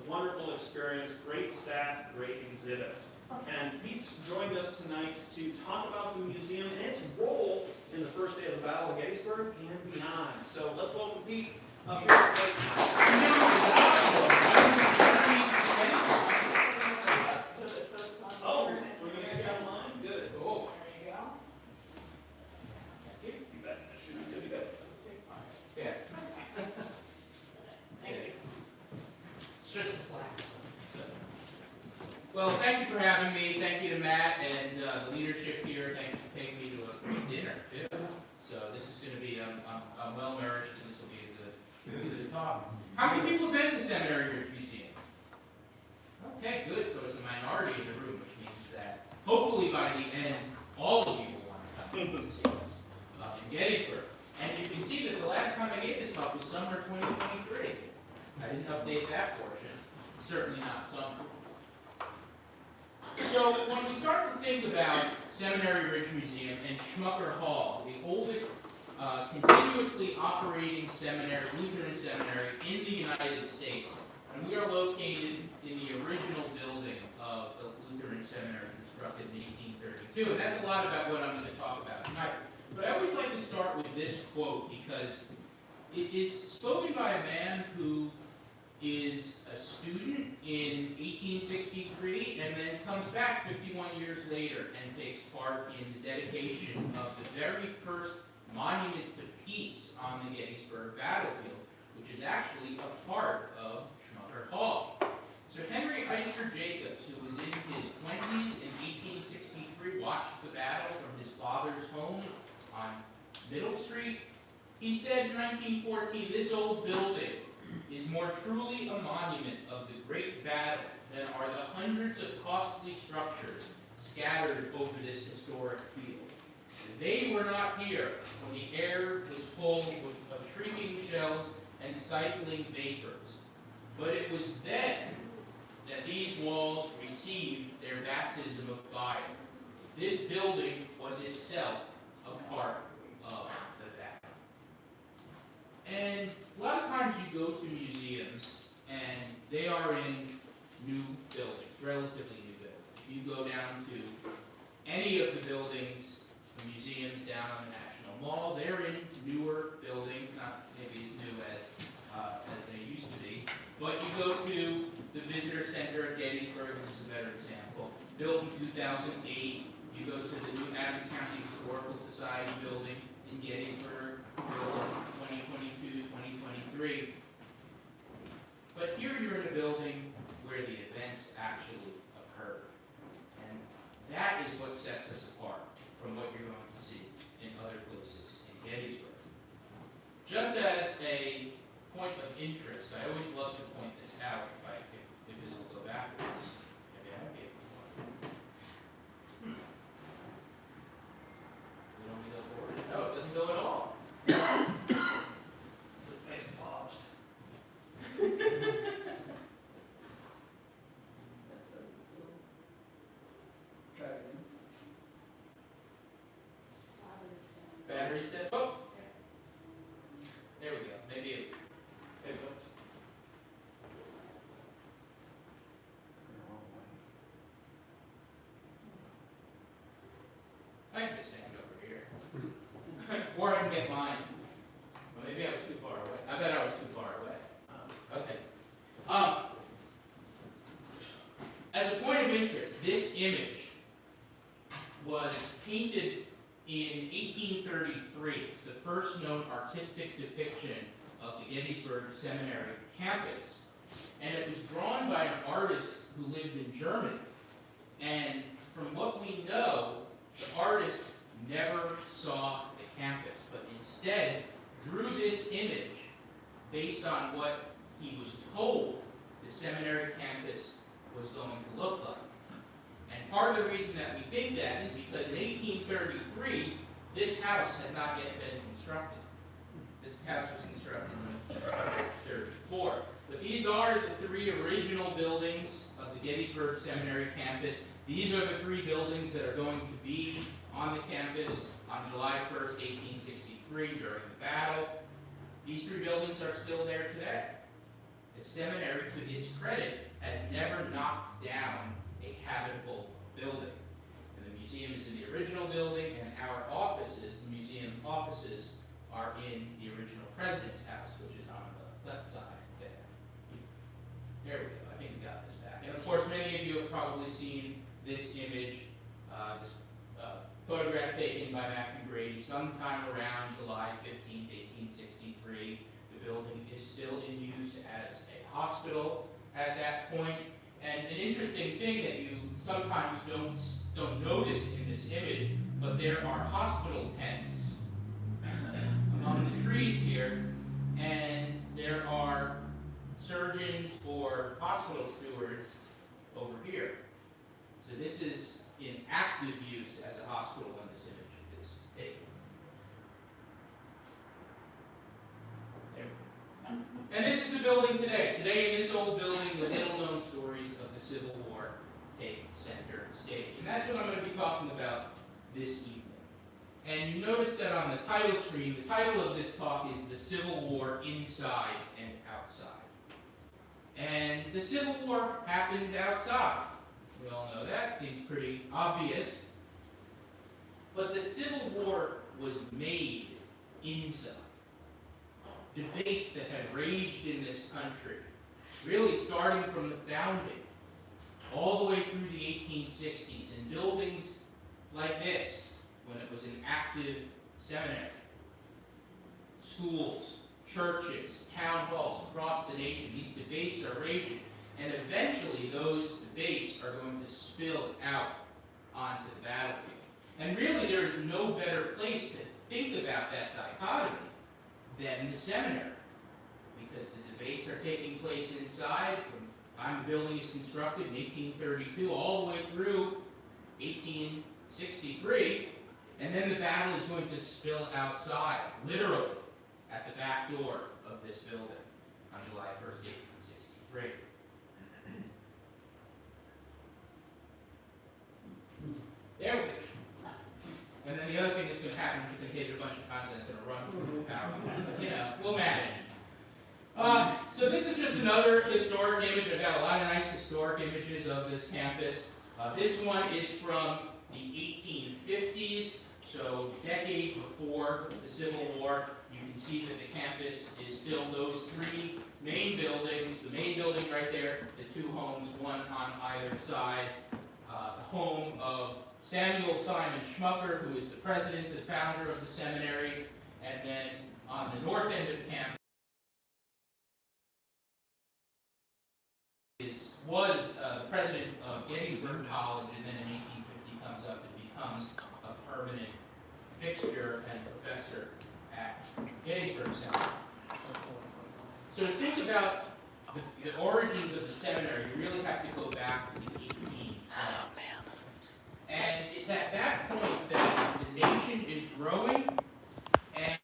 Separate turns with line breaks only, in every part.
wonderful experience, great staff, great exhibits. And Pete's joined us tonight to talk about the museum and its role in the first day of the Battle of Gettysburg and beyond. So let's welcome Pete up here. Oh, we're going to get you online? Good. Cool.
There you go.
You bet. That should be good to go.
Yeah. Thank you.
Well, thank you for having me. Thank you to Matt and the leadership here. Thank you for taking me to a great dinner, too. So this is going to be, I'm well-nourished, and this will be a good talk. How many people have been to Seminary Ridge Museum? Okay, good. So it's a minority in the room, which means that hopefully by the end, all of you will want to come and see us in Gettysburg. And you can see that the last time I gave this talk was summer 2023. I didn't update that portion. Certainly not summer. So when we start to think about Seminary Ridge Museum and Schmucker Hall, the oldest continuously operating seminary, Lutheran seminary in the United States, and we are located in the original building of the Lutheran seminary constructed in 1832, and that's a lot about what I'm going to talk about tonight. But I always like to start with this quote because it is spoken by a man who is a student in 1863 and then comes back 51 years later and takes part in the dedication of the very first monument to peace on the Gettysburg battlefield, which is actually a part of Schmucker Hall. So Henry Eister Jacobs, who was in his 20s in 1863, watched the battle from his father's home on Middle Street. He said in 1914, "This old building is more truly a monument of the great battle than are the hundreds of costly structures scattered over this historic field. They were not here when the air was full of shrieking shells and stifling vapors, but it was then that these walls received their baptism of fire. This building was itself a part of the battle." And a lot of times you go to museums and they are in new buildings, relatively new buildings. You go down to any of the buildings, the museums down on the National Mall, they're in newer buildings, not maybe as new as they used to be. But you go to the Visitor Center at Gettysburg, this is a better example, built in 2008. You go to the new Adams County Historical Society building in Gettysburg, built in 2022, 2023. But here you're in a building where the events actually occurred. And that is what sets us apart from what you're going to see in other places in Gettysburg. Just as a point of interest, I always love to point this out if this will go backwards. Maybe I won't be able to point it. We don't need to go forward. No, it doesn't go at all.
It's paused. That says it's still. Try it again.
Battery's dead. Oh! There we go. Maybe it.
Hey, what?
I can just stand over here. Or I can get mine. Well, maybe I was too far away. I bet I was too far away. Okay. As a point of interest, this image was painted in 1833. It's the first known artistic depiction of the Gettysburg Seminary campus. And it was drawn by an artist who lived in Germany. And from what we know, the artist never saw the campus, but instead drew this image based on what he was told the seminary campus was going to look like. And part of the reason that we think that is because in 1833, this house had not yet been constructed. This house was constructed in 1834. But these are the three original buildings of the Gettysburg Seminary campus. These are the three buildings that are going to be on the campus on July 1st, 1863 during the battle. These three buildings are still there today. The seminary, to its credit, has never knocked down a habitable building. And the museum is in the original building, and our offices, the museum offices, are in the original president's house, which is on the left side there. There we go. I think we got this back. And of course, many of you have probably seen this image, photograph taken by Matthew Grady sometime around July 15, 1863. The building is still in use as a hospital at that point. And an interesting thing that you sometimes don't notice in this image, but there are hospital tents among the trees here, and there are surgeons or hospital stewards over here. So this is in active use as a hospital when this image is taken. There. And this is the building today. Today in this old building, the little-known stories of the Civil War take center stage. And that's what I'm going to be talking about this evening. And you notice that on the title screen, the title of this talk is The Civil War Inside and Outside. And the Civil War happened outside. We all know that, seems pretty obvious. But the Civil War was made inside. Debates that had raged in this country, really starting from the founding, all the way through the 1860s, in buildings like this, when it was an active seminary. Schools, churches, town halls across the nation, these debates are raging. And eventually those debates are going to spill out onto the battlefield. And really there is no better place to think about that dichotomy than the seminary. Because the debates are taking place inside from the time the building is constructed in 1832 all the way through 1863. And then the battle is going to spill outside, literally, at the back door of this building on July 1st, 1863. There we go. And then the other thing that's going to happen is you're going to hit it a bunch of times and it's going to run through the power plant. But, you know, we'll manage. So this is just another historic image. I've got a lot of nice historic images of this campus. This one is from the 1850s, so a decade before the Civil War. You can see that the campus is still those three main buildings. The main building right there, the two homes, one on either side. The home of Samuel Simon Schmucker, who is the president, the founder of the seminary, and then on the north end of campus was the president of Gettysburg College, and then in 1850 comes up and becomes a permanent fixture and professor at Gettysburg Seminary. So to think about the origins of the seminary, you really have to go back to the 1800s. And it's at that point that the nation is growing and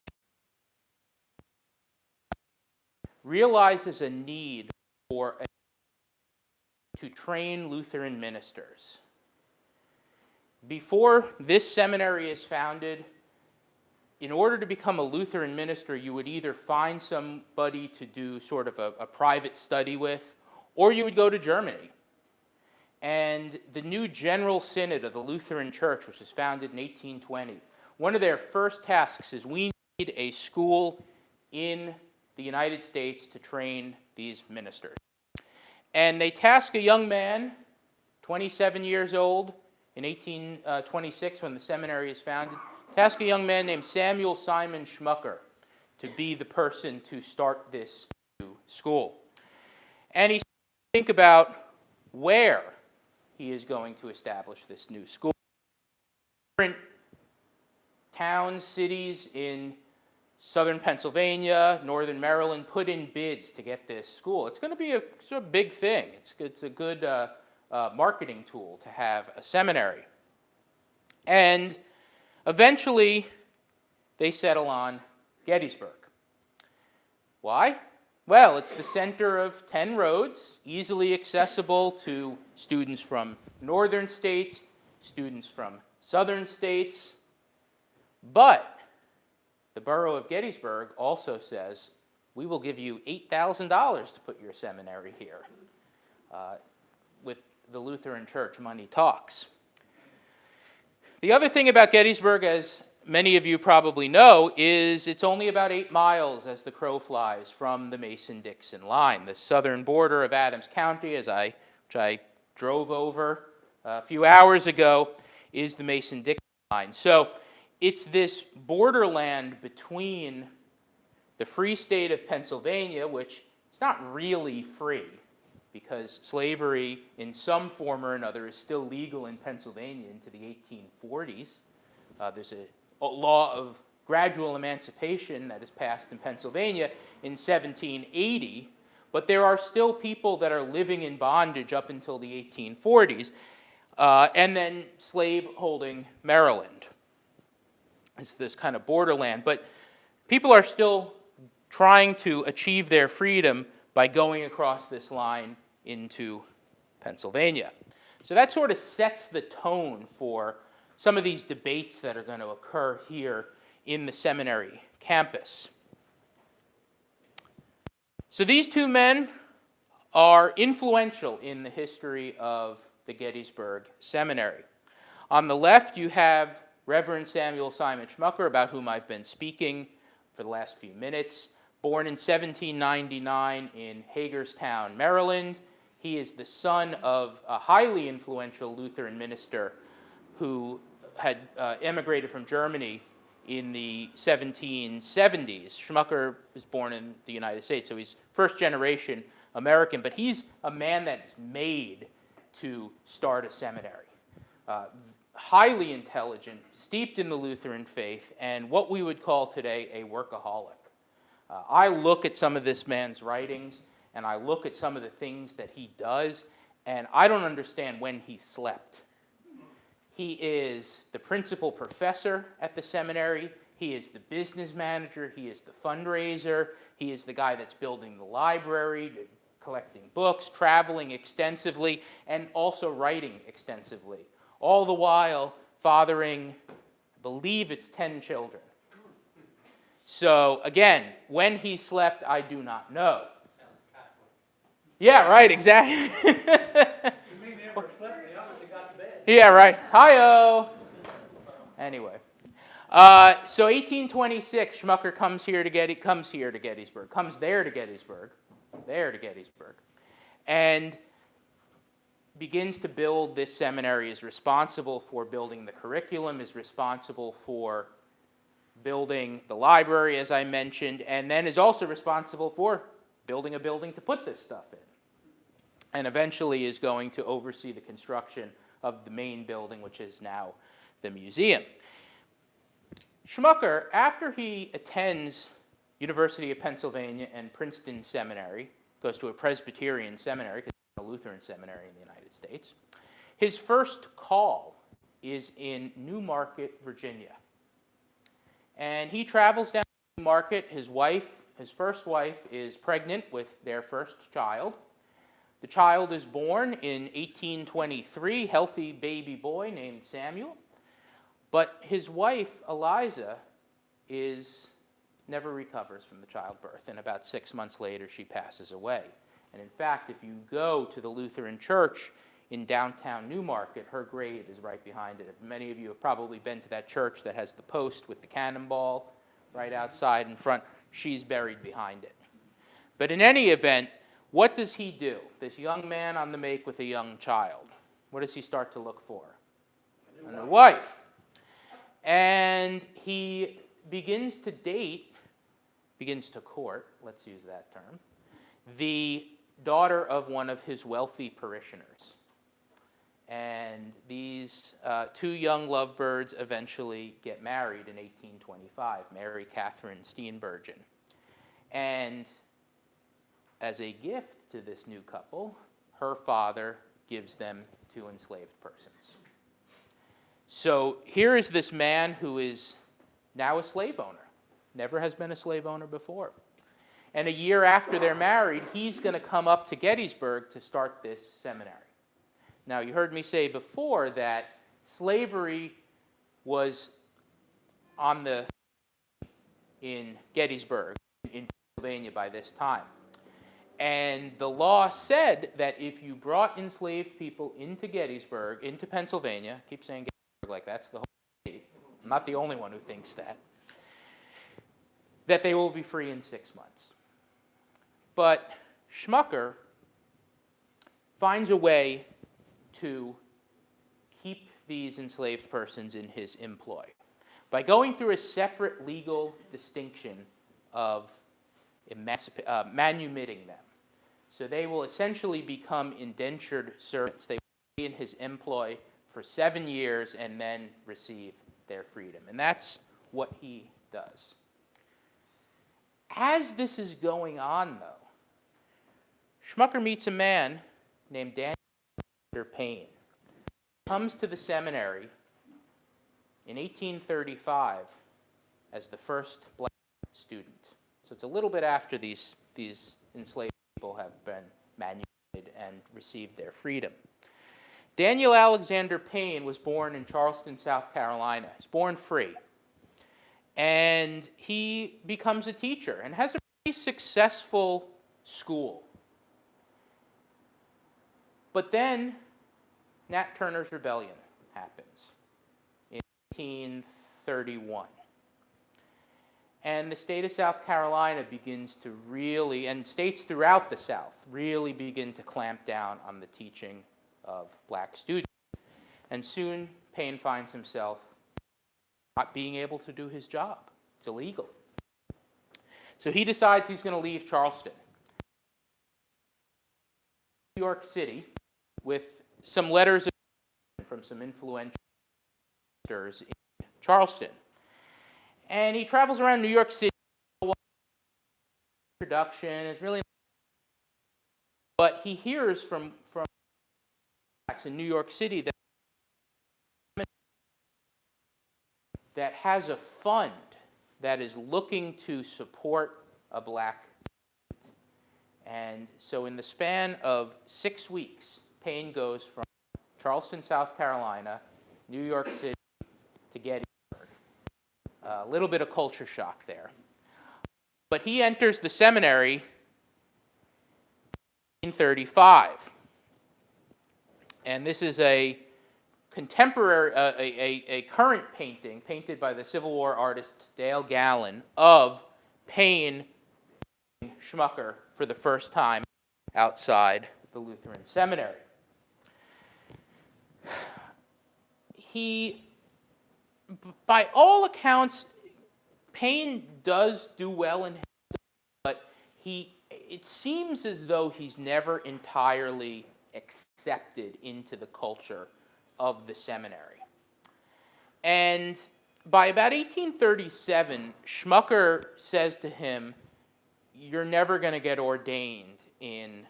realizes a need for to train Lutheran ministers. Before this seminary is founded, in order to become a Lutheran minister, you would either find somebody to do sort of a private study with, or you would go to Germany. And the new General Synod of the Lutheran Church, which was founded in 1820, one of their first tasks is we need a school in the United States to train these ministers. And they task a young man, 27 years old, in 1826 when the seminary is founded, task a young man named Samuel Simon Schmucker to be the person to start this new school. And he think about where he is going to establish this new school. Different towns, cities in southern Pennsylvania, northern Maryland put in bids to get this school. It's going to be a sort of big thing. It's a good marketing tool to have a seminary. And eventually, they settle on Gettysburg. Why? Well, it's the center of 10 roads, easily accessible to students from northern states, students from southern states. But the borough of Gettysburg also says, we will give you $8,000 to put your seminary here. With the Lutheran Church, money talks. The other thing about Gettysburg, as many of you probably know, is it's only about 8 miles as the crow flies from the Mason-Dixon line. The southern border of Adams County, which I drove over a few hours ago, is the Mason-Dixon line. So it's this borderland between the free state of Pennsylvania, which is not really free, because slavery in some form or another is still legal in Pennsylvania into the 1840s. There's a law of gradual emancipation that is passed in Pennsylvania in 1780, but there are still people that are living in bondage up until the 1840s, and then slave-holding Maryland. It's this kind of borderland, but people are still trying to achieve their freedom by going across this line into Pennsylvania. So that sort of sets the tone for some of these debates that are going to occur here in the seminary campus. So these two men are influential in the history of the Gettysburg Seminary. On the left, you have Reverend Samuel Simon Schmucker, about whom I've been speaking for the last few minutes. Born in 1799 in Hagerstown, Maryland. He is the son of a highly influential Lutheran minister who had emigrated from Germany in the 1770s. Schmucker was born in the United States, so he's first generation American, but he's a man that's made to start a seminary. Highly intelligent, steeped in the Lutheran faith, and what we would call today a workaholic. I look at some of this man's writings, and I look at some of the things that he does, and I don't understand when he slept. He is the principal professor at the seminary. He is the business manager. He is the fundraiser. He is the guy that's building the library, collecting books, traveling extensively, and also writing extensively. All the while fathering, I believe it's 10 children. So again, when he slept, I do not know.
Sounds Catholic.
Yeah, right, exactly.
You mean they never slept? They obviously got to bed.
Yeah, right. Hi-oh. Anyway, so 1826, Schmucker comes there to Gettysburg, and begins to build this seminary, is responsible for building the curriculum, is responsible for building the library, as I mentioned, and then is also responsible for building a building to put this stuff in. And eventually is going to oversee the construction of the main building, which is now the museum. Schmucker, after he attends University of Pennsylvania and Princeton Seminary, goes to a Presbyterian seminary, because it's a Lutheran seminary in the United States, his first call is in Newmarket, Virginia. And he travels down to Newmarket. His first wife, is pregnant with their first child. The child is born in 1823, healthy baby boy named Samuel. But his wife, Eliza, never recovers from the childbirth, and about 6 months later she passes away. And in fact, if you go to the Lutheran Church in downtown Newmarket, her grave is right behind it. Many of you have probably been to that church that has the post with the cannonball right outside in front. She's buried behind it. But in any event, what does he do? This young man on the make with a young child. What does he start to look for? A new wife. And he begins to court, let's use that term, the daughter of one of his wealthy parishioners. And these two young lovebirds eventually get married in 1825, Mary Catherine Steenburgen. And as a gift to this new couple, her father gives them 2 enslaved persons. So here is this man who is now a slave owner, never has been a slave owner before. And a year after they're married, he's going to come up to Gettysburg to start this seminary. Now, you heard me say before that slavery was in Gettysburg, in Pennsylvania by this time. And the law said that if you brought enslaved people into Gettysburg, into Pennsylvania, I keep saying Gettysburg like that's the whole state, I'm not the only one who thinks that they will be free in 6 months. But Schmucker finds a way to keep these enslaved persons in his employ by going through a separate legal distinction of manumitting them. So they will essentially become indentured servants. They will be in his employ for 7 years and then receive their freedom. And that's what he does. As this is going on, though, Schmucker meets a man named Daniel Payne. He comes to the seminary in 1835 as the first black student. So it's a little bit after these enslaved people have been manumitted and received their freedom. Daniel Alexander Payne was born in Charleston, South Carolina. He's born free. And he becomes a teacher and has a pretty successful school. But then Nat Turner's Rebellion happens in 1831. And the state of South Carolina begins to really, and states throughout the South, really begin to clamp down on the teaching of black students. And soon Payne finds himself not being able to do his job. It's illegal. So he decides he's going to leave Charleston. New York City with some letters from some influential ministers in Charleston. And he travels around New York City. Production is really, but he hears from in New York City that has a fund that is looking to support a black student. And so in the span of 6 weeks, Payne goes from Charleston, South Carolina, New York City, to Gettysburg. A little bit of culture shock there. But he enters the seminary in 1835. And this is a contemporary, a current painting painted by the Civil War artist Dale Gallen of Payne Schmucker for the first time outside the Lutheran seminary. He, by all accounts, Payne does do well in his, but it seems as though he's never entirely accepted into the culture of the seminary. And by about 1837, Schmucker says to him, "You're never going to get ordained in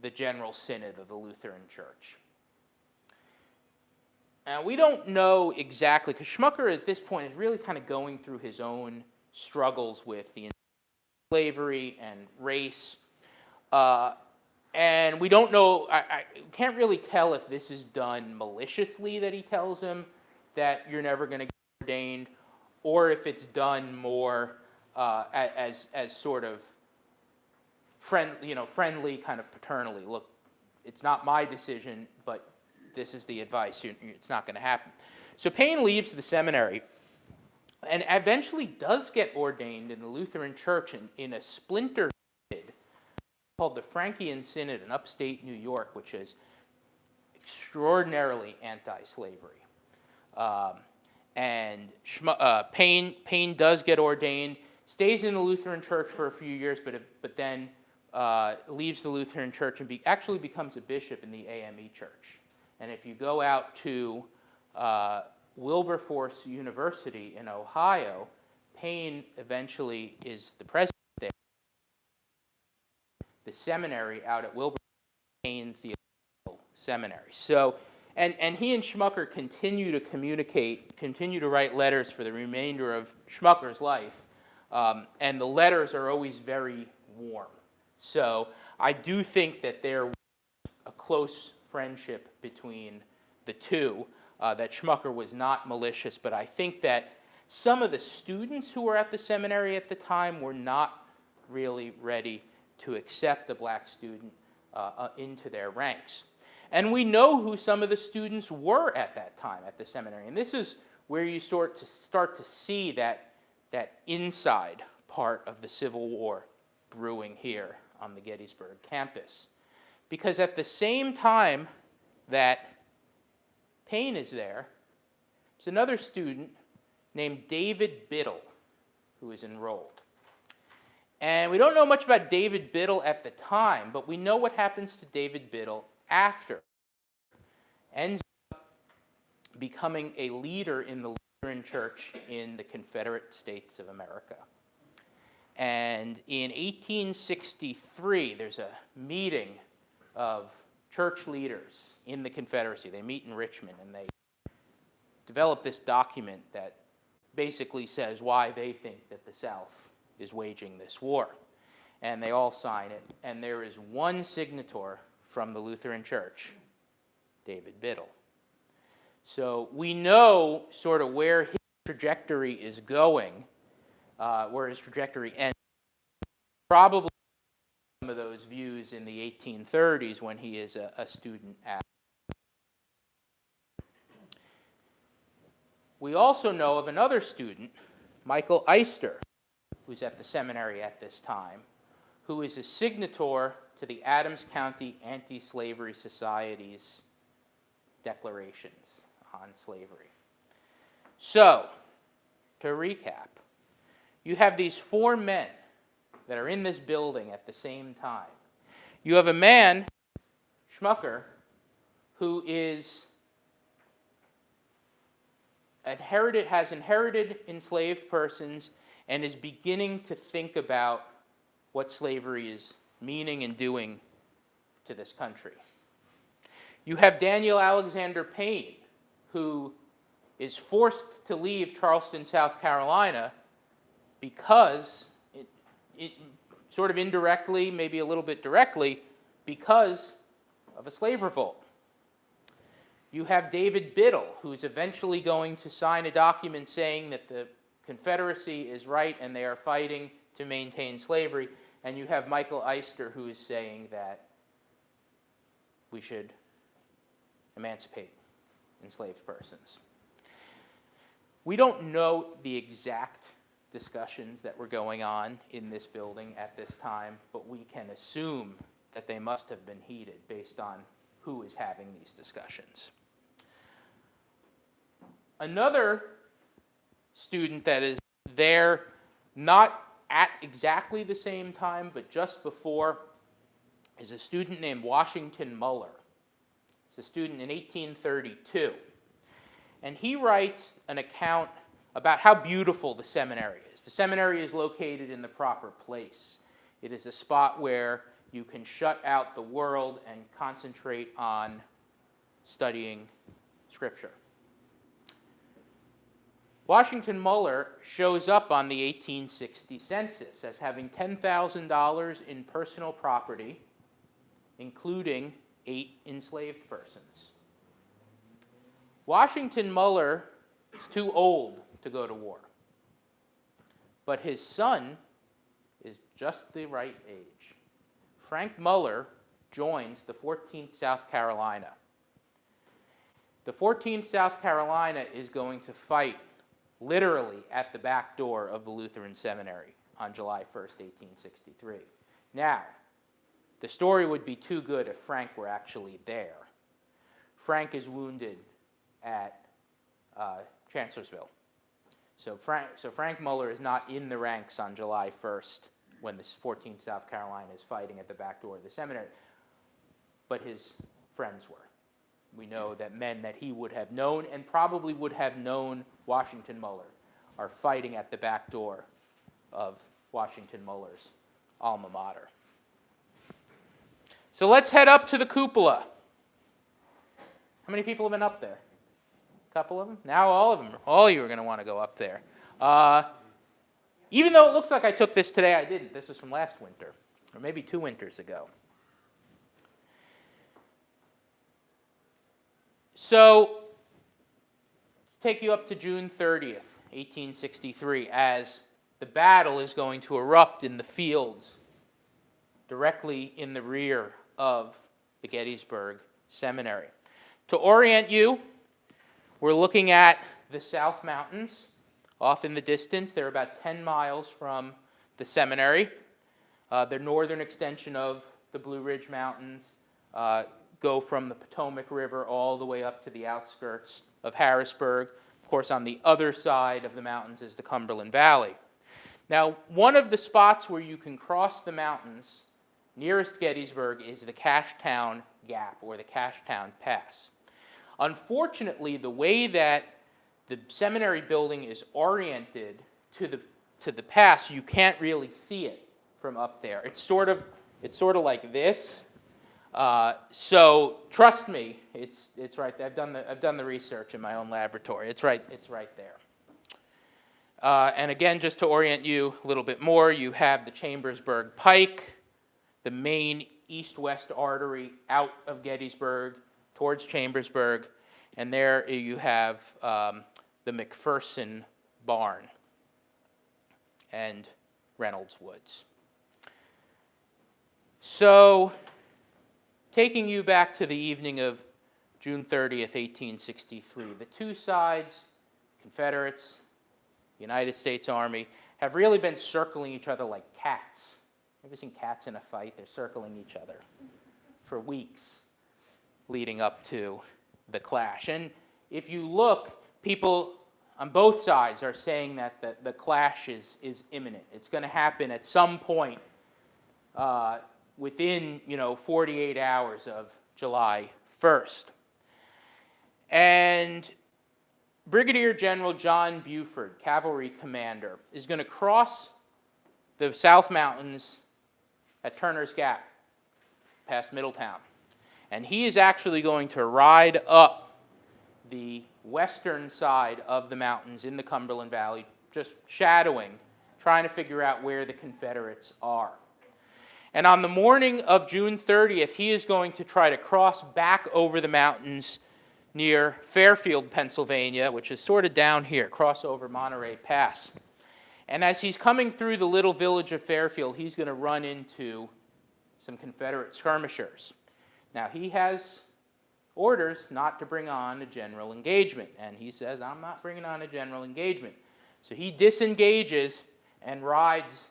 the General Synod of the Lutheran Church." Now, we don't know exactly, because Schmucker at this point is really kind of going through his own struggles with the slavery and race. And we don't know, I can't really tell if this is done maliciously, that he tells him that you're never going to get ordained, or if it's done more as sort of friendly, kind of paternally. Look, it's not my decision, but this is the advice. It's not going to happen. So Payne leaves the seminary and eventually does get ordained in the Lutheran Church in a splinter synod called the Frankian Synod in upstate New York, which is extraordinarily anti-slavery. And Payne does get ordained, stays in the Lutheran Church for a few years, but then leaves the Lutheran Church and actually becomes a bishop in the AME Church. And if you go out to Wilberforce University in Ohio, Payne eventually is the president there. The seminary out at Wilberforce, Payne Theological Seminary. So, and he and Schmucker continue to communicate, continue to write letters for the remainder of Schmucker's life, and the letters are always very warm. So I do think that there was a close friendship between the two, that Schmucker was not malicious, but I think that some of the students who were at the seminary at the time were not really ready to accept a black student into their ranks. And we know who some of the students were at that time at the seminary. And this is where you start to see that inside part of the Civil War brewing here on the Gettysburg campus. Because at the same time that Paine is there's another student named David Biddle who is enrolled. And we don't know much about David Biddle at the time, but we know what happens to David Biddle after. Ends up becoming a leader in the Lutheran Church in the Confederate States of America. And in 1863, there's a meeting of church leaders in the Confederacy. They meet in Richmond, and they develop this document that basically says why they think that the South is waging this war. And they all sign it, and there is one signator from the Lutheran Church, David Biddle. So we know sort of where his trajectory is going, where his trajectory ends. Probably some of those views in the 1830s when he is a student at. We also know of another student, Michael Eister, who's at the seminary at this time, who is a signator to the Adams County Anti-Slavery Society's declarations on slavery. So, to recap, you have these four men that are in this building at the same time. You have a man, Schmucker, who has inherited enslaved persons and is beginning to think about what slavery is meaning and doing to this country. You have Daniel Alexander Paine, who is forced to leave Charleston, South Carolina, because it sort of indirectly, maybe a little bit directly, because of a slave revolt. You have David Biddle, who is eventually going to sign a document saying that the Confederacy is right and they are fighting to maintain slavery. And you have Michael Eister, who is saying that we should emancipate enslaved persons. We don't know the exact discussions that were going on in this building at this time, but we can assume that they must have been heated based on who is having these discussions. Another student that is there, not at exactly the same time, but just before, is a student named Washington Muller. He's a student in 1832. And he writes an account about how beautiful the seminary is. The seminary is located in the proper place. It is a spot where you can shut out the world and concentrate on studying Scripture. Washington Muller shows up on the 1860 census as having $10,000 in personal property, including 8 enslaved persons. Washington Muller is too old to go to war, but his son is just the right age. Frank Muller joins the 14th South Carolina. The 14th South Carolina is going to fight literally at the back door of the Lutheran Seminary on July 1st, 1863. Now, the story would be too good if Frank were actually there. Frank is wounded at Chancellorsville. So Frank Muller is not in the ranks on July 1st when the 14th South Carolina is fighting at the back door of the seminary, but his friends were. We know that men that he would have known and probably would have known Washington Muller are fighting at the back door of Washington Muller's alma mater. So let's head up to the cupola. How many people have been up there? A couple of them? Now all of them. All of you are going to want to go up there. Even though it looks like I took this today, I didn't. This was from last winter, or maybe 2 winters ago. So let's take you up to June 30th, 1863, as the battle is going to erupt in the fields directly in the rear of the Gettysburg Seminary. To orient you, we're looking at the South Mountains off in the distance. They're about 10 miles from the seminary. The northern extension of the Blue Ridge Mountains go from the Potomac River all the way up to the outskirts of Harrisburg. Of course, on the other side of the mountains is the Cumberland Valley. Now, one of the spots where you can cross the mountains nearest Gettysburg is the Cashtown Gap, or the Cashtown Pass. Unfortunately, the way that the seminary building is oriented to the pass, you can't really see it from up there. It's sort of like this. So trust me, it's right there. I've done the research in my own laboratory. It's right there. And again, just to orient you a little bit more, you have the Chambersburg Pike, the main east-west artery out of Gettysburg towards Chambersburg, and there you have the McPherson Barn and Reynolds Woods. So, taking you back to the evening of June 30th, 1863, the two sides, Confederates, United States Army, have really been circling each other like cats. Ever seen cats in a fight? They're circling each other for weeks leading up to the clash. And if you look, people on both sides are saying that the clash is imminent. It's going to happen at some point within 48 hours of July 1st. And Brigadier General John Buford, cavalry commander, is going to cross the South Mountains at Turner's Gap, past Middletown. And he is actually going to ride up the western side of the mountains in the Cumberland Valley, just shadowing, trying to figure out where the Confederates are. And on the morning of June 30th, he is going to try to cross back over the mountains near Fairfield, Pennsylvania, which is sort of down here, cross over Monterey Pass. And as he's coming through the little village of Fairfield, he's going to run into some Confederate skirmishers. Now, he has orders not to bring on a general engagement, and he says, I'm not bringing on a general engagement. So he disengages and rides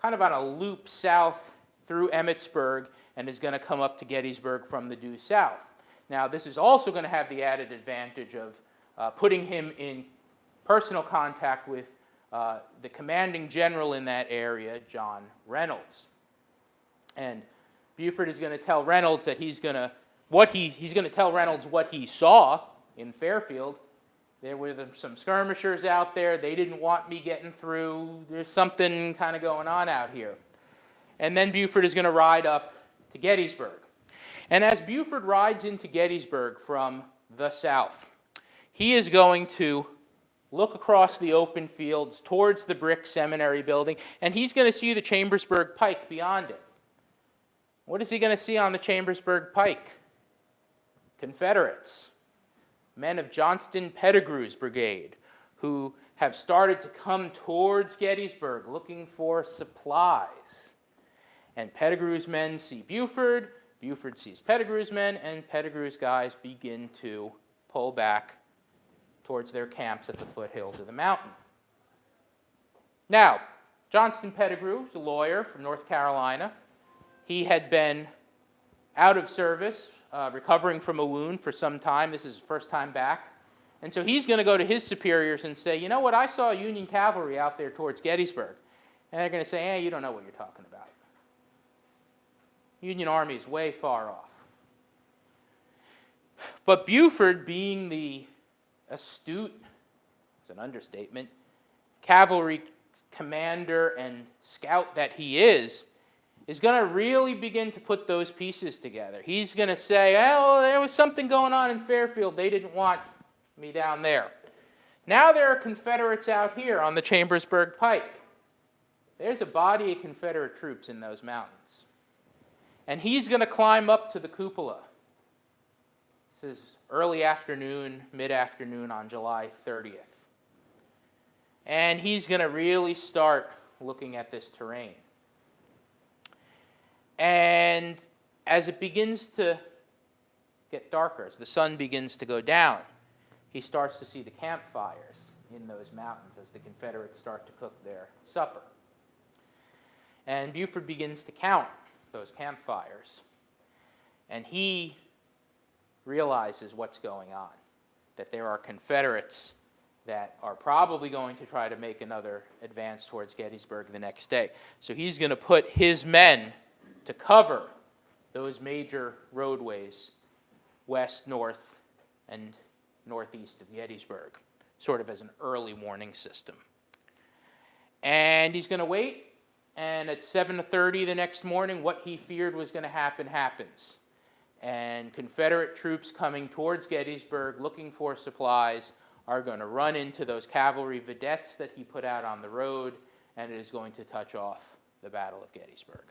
kind of on a loop south through Emmitsburg and is going to come up to Gettysburg from the due south. Now, this is also going to have the added advantage of putting him in personal contact with the commanding general in that area, John Reynolds. And Buford is going to tell Reynolds that he's going to tell Reynolds what he saw in Fairfield. There were some skirmishers out there. They didn't want me getting through. There's something kind of going on out here. And then Buford is going to ride up to Gettysburg. And as Buford rides into Gettysburg from the south, he is going to look across the open fields towards the brick seminary building, and he's going to see the Chambersburg Pike beyond it. What is he going to see on the Chambersburg Pike? Confederates, men of Johnston Pettigrew's brigade, who have started to come towards Gettysburg looking for supplies. And Pettigrew's men see Buford, Buford sees Pettigrew's men, and Pettigrew's guys begin to pull back towards their camps at the foothills of the mountain. Now, Johnston Pettigrew is a lawyer from North Carolina. He had been out of service, recovering from a wound for some time. This is his first time back. And so he's going to go to his superiors and say, you know what, I saw Union cavalry out there towards Gettysburg. And they're going to say, hey, you don't know what you're talking about. Union Army is way far off. But Buford, being the astute, it's an understatement, cavalry commander and scout that he is going to really begin to put those pieces together. He's going to say, oh, there was something going on in Fairfield. They didn't want me down there. Now there are Confederates out here on the Chambersburg Pike. There's a body of Confederate troops in those mountains. And he's going to climb up to the cupola. This is early afternoon, mid-afternoon on July 30th. And he's going to really start looking at this terrain. And as it begins to get darker, as the sun begins to go down, he starts to see the campfires in those mountains as the Confederates start to cook their supper. And Buford begins to count those campfires. And he realizes what's going on, that there are Confederates that are probably going to try to make another advance towards Gettysburg the next day. So he's going to put his men to cover those major roadways west, north, and northeast of Gettysburg, sort of as an early warning system. And he's going to wait, and at 7:30 the next morning, what he feared was going to happen happens. And Confederate troops coming towards Gettysburg looking for supplies are going to run into those cavalry vedettes that he put out on the road, and it is going to touch off the Battle of Gettysburg.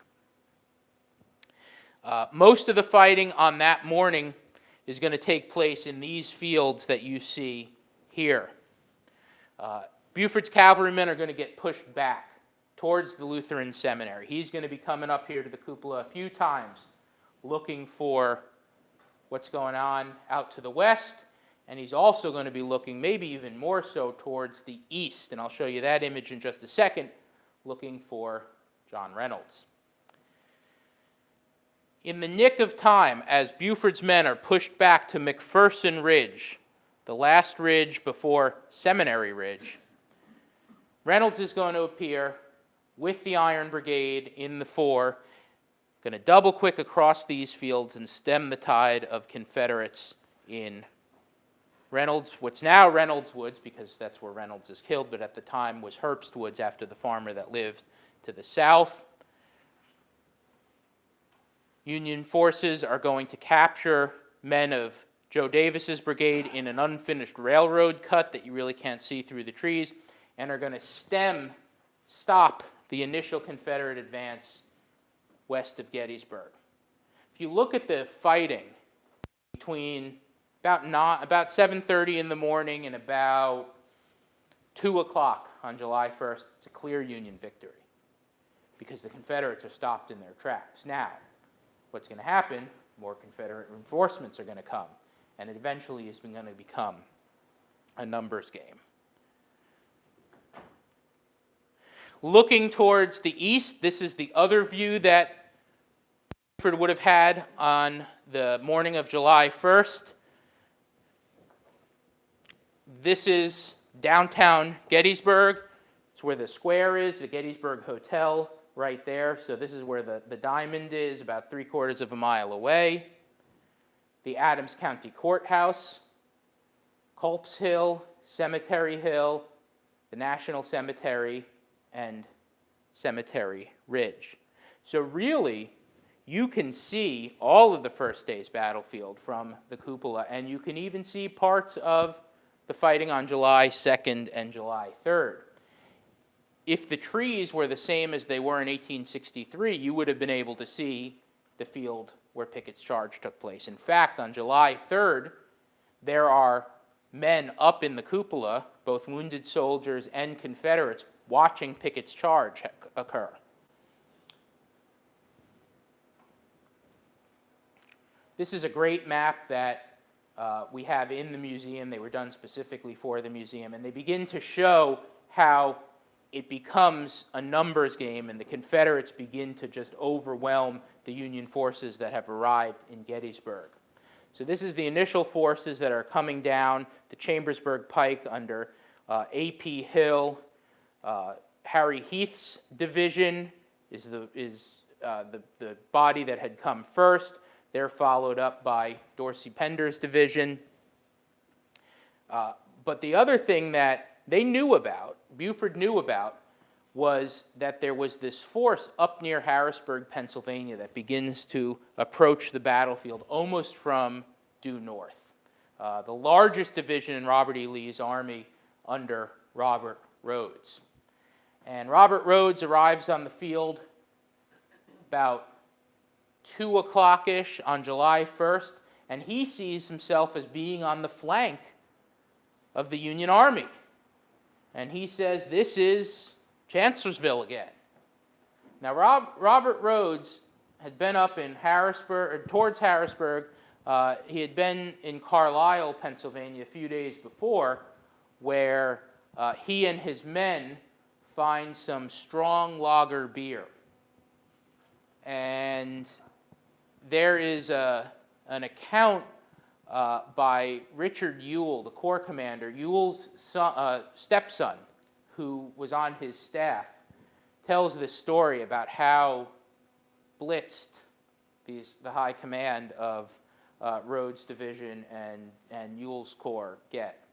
Most of the fighting on that morning is going to take place in these fields that you see here. Buford's cavalrymen are going to get pushed back towards the Lutheran seminary. He's going to be coming up here to the cupola a few times looking for what's going on out to the west, and he's also going to be looking maybe even more so towards the east, and I'll show you that image in just a second, looking for John Reynolds. In the nick of time, as Buford's men are pushed back to McPherson Ridge, the last ridge before Seminary Ridge, Reynolds is going to appear with the Iron Brigade in the fore, going to double quick across these fields and stem the tide of Confederates in Reynolds, what's now Reynolds Woods, because that's where Reynolds is killed, but at the time was Herbst Woods after the farmer that lived to the south. Union forces are going to capture men of Joe Davis's brigade in an unfinished railroad cut that you really can't see through the trees, and are going to stop the initial Confederate advance west of Gettysburg. If you look at the fighting between about 7:30 in the morning and about 2 o'clock on July 1st, it's a clear Union victory because the Confederates are stopped in their tracks. Now, what's going to happen, more Confederate reinforcements are going to come, and it eventually is going to become a numbers game. Looking towards the east, this is the other view that Buford would have had on the morning of July 1st. This is downtown Gettysburg. It's where the square is, the Gettysburg Hotel right there. So this is where the diamond is, about 3/4 of a mile away. The Adams County Courthouse, Culp's Hill, Cemetery Hill, the National Cemetery, and Cemetery Ridge. So really, you can see all of the first day's battlefield from the cupola, and you can even see parts of the fighting on July 2nd and July 3rd. If the trees were the same as they were in 1863, you would have been able to see the field where Pickett's charge took place. In fact, on July 3rd, there are men up in the cupola, both wounded soldiers and Confederates, watching Pickett's charge occur. This is a great map that we have in the museum. They were done specifically for the museum, and they begin to show how it becomes a numbers game, and the Confederates begin to just overwhelm the Union forces that have arrived in Gettysburg. So this is the initial forces that are coming down the Chambersburg Pike under A.P. Hill. Harry Heath's division is the body that had come first. They're followed up by Dorsey Pender's division. But the other thing that they knew about, Buford knew about, was that there was this force up near Harrisburg, Pennsylvania, that begins to approach the battlefield almost from due north. The largest division in Robert E. Lee's army under Robert Rhodes. And Robert Rhodes arrives on the field about 2 o'clock-ish on July 1st, and he sees himself as being on the flank of the Union Army. and he says, this is Chancellorsville again. Now, Robert Rhodes had been up in Harrisburg, or towards Harrisburg. He had been in Carlisle, Pennsylvania, a few days before, where he and his men find some strong lager beer. And there is an account by Richard Ewell, the Corps commander, Ewell's stepson, who was on his staff, tells this story about how blitzed the high command of Rhodes' division and Ewell's Corps get.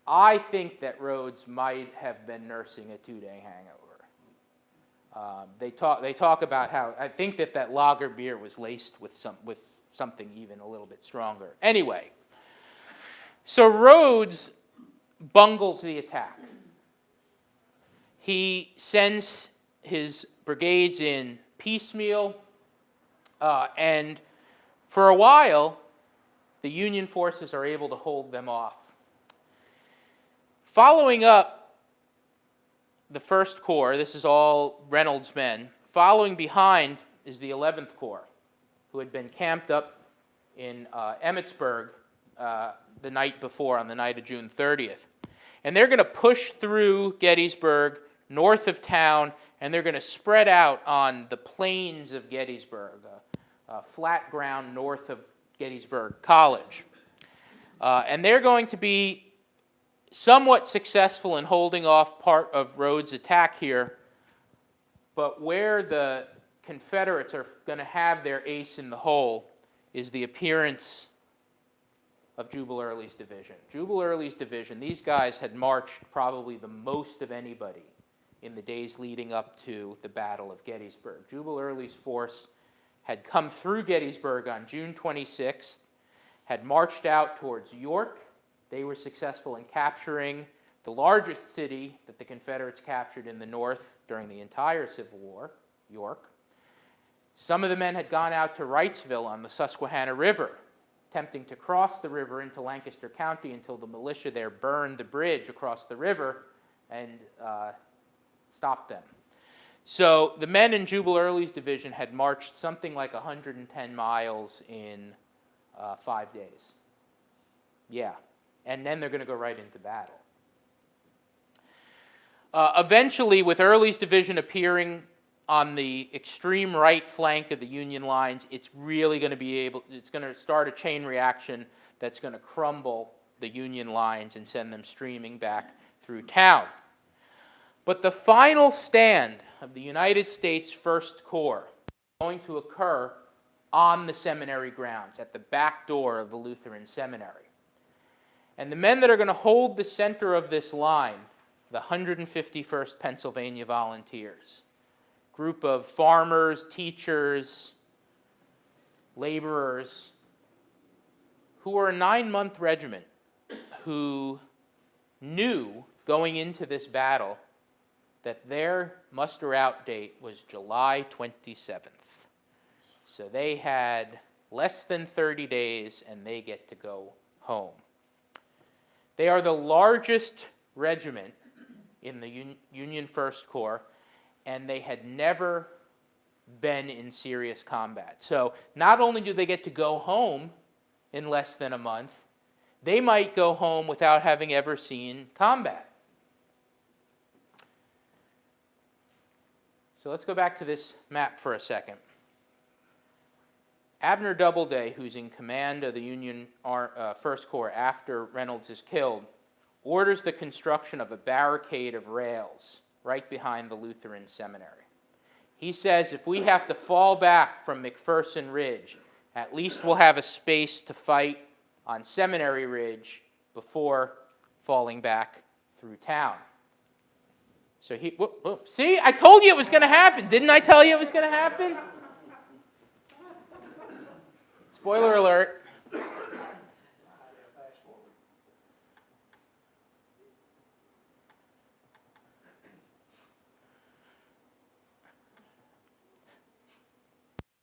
I think that Rhodes might have been nursing a 2-day hangover. They talk about how, I think that lager beer was laced with something even a little bit stronger. Anyway, so Rhodes bungles the attack. He sends his brigades in piecemeal, and for a while, the Union forces are able to hold them off. Following up the 1st Corps, this is all Reynolds' men, following behind is the 11th Corps, who had been camped up in Emmetsburg the night before, on the night of June 30th. And they're going to push through Gettysburg, north of town, and they're going to spread out on the plains of Gettysburg, flat ground north of Gettysburg College. And they're going to be somewhat successful in holding off part of Rhodes' attack here, but where the Confederates are going to have their ace in the hole is the appearance of Jubal Early's division. Jubal Early's division, these guys had marched probably the most of anybody in the days leading up to the Battle of Gettysburg. Jubal Early's force had come through Gettysburg on June 26th, had marched out towards York. They were successful in capturing the largest city that the Confederates captured in the North during the entire Civil War, York. Some of the men had gone out to Wrightsville on the Susquehanna River, attempting to cross the river into Lancaster County until the militia there burned the bridge across the river and stopped them. So the men in Jubal Early's division had marched something like 110 miles in 5 days. Yeah, and then they're going to go right into battle. Eventually, with Early's division appearing on the extreme right flank of the Union lines, it's really going to it's going to start a chain reaction that's going to crumble the Union lines and send them streaming back through town. But the final stand of the United States First Corps is going to occur on the seminary grounds, at the back door of the Lutheran Seminary. And the men that are going to hold the center of this line, the 151st Pennsylvania Volunteers, group of farmers, teachers, laborers, who were a 9-month regiment, who knew going into this battle that their muster-out date was July 27th. So they had less than 30 days, and they get to go home. They are the largest regiment in the Union First Corps, and they had never been in serious combat. So not only do they get to go home in less than a month, they might go home without having ever seen combat. So let's go back to this map for a second. Abner Doubleday, who's in command of the Union First Corps after Reynolds is killed, orders the construction of a barricade of rails right behind the Lutheran Seminary. He says if we have to fall back from McPherson Ridge, at least we'll have a space to fight on Seminary Ridge before falling back through town. So see, I told you it was going to happen. Didn't I tell you it was going to happen? Spoiler alert.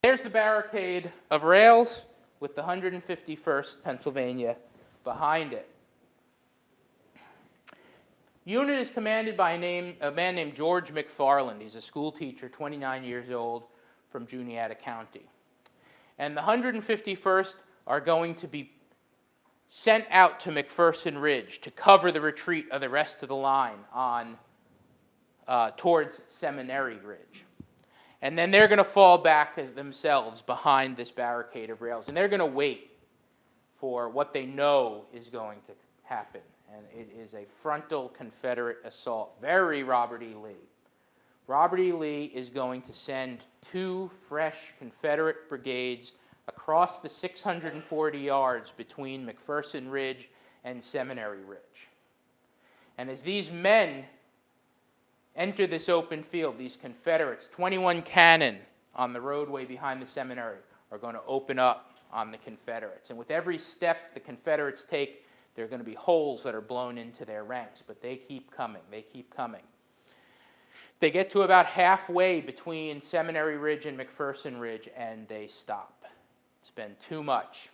There's the barricade of rails with the 151st Pennsylvania behind it. Unit is commanded by a man named George McFarland. He's a school teacher, 29 years old, from Juniata County. And the 151st are going to be sent out to McPherson Ridge to cover the retreat of the rest of the line on towards Seminary Ridge. And then they're going to fall back themselves behind this barricade of rails, and they're going to wait for what they know is going to happen. And it is a frontal Confederate assault. Very Robert E. Lee. Robert E. Lee is going to send 2 fresh Confederate brigades across the 640 yards between McPherson Ridge and Seminary Ridge. And as these men enter this open field, these Confederates, 21 cannon on the roadway behind the seminary, are going to open up on the Confederates. And with every step the Confederates take, there are going to be holes that are blown into their ranks, but they keep coming, they keep coming. They get to about halfway between Seminary Ridge and McPherson Ridge, and they stop. It's been too much.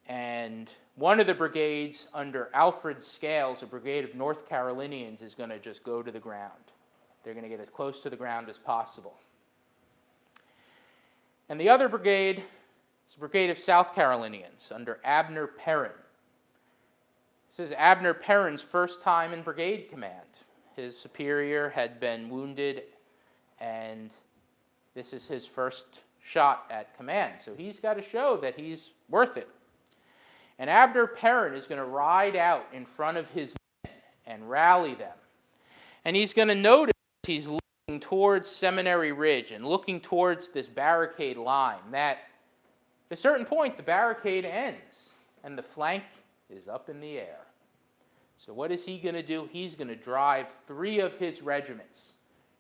And one of the brigades under Alfred Scales, a brigade of North Carolinians, is going to just go to the ground. They're going to get as close to the ground as possible. And the other brigade is a brigade of South Carolinians under Abner Perrin. This is Abner Perrin's first time in brigade command. His superior had been wounded, and this is his first shot at command. So he's got to show that he's worth it. And Abner Perrin is going to ride out in front of his men and rally them. And he's going to notice he's looking towards Seminary Ridge and looking towards this barricade line, that at a certain point the barricade ends and the flank is up in the air. So what is he going to do? He's going to drive 3 of his regiments,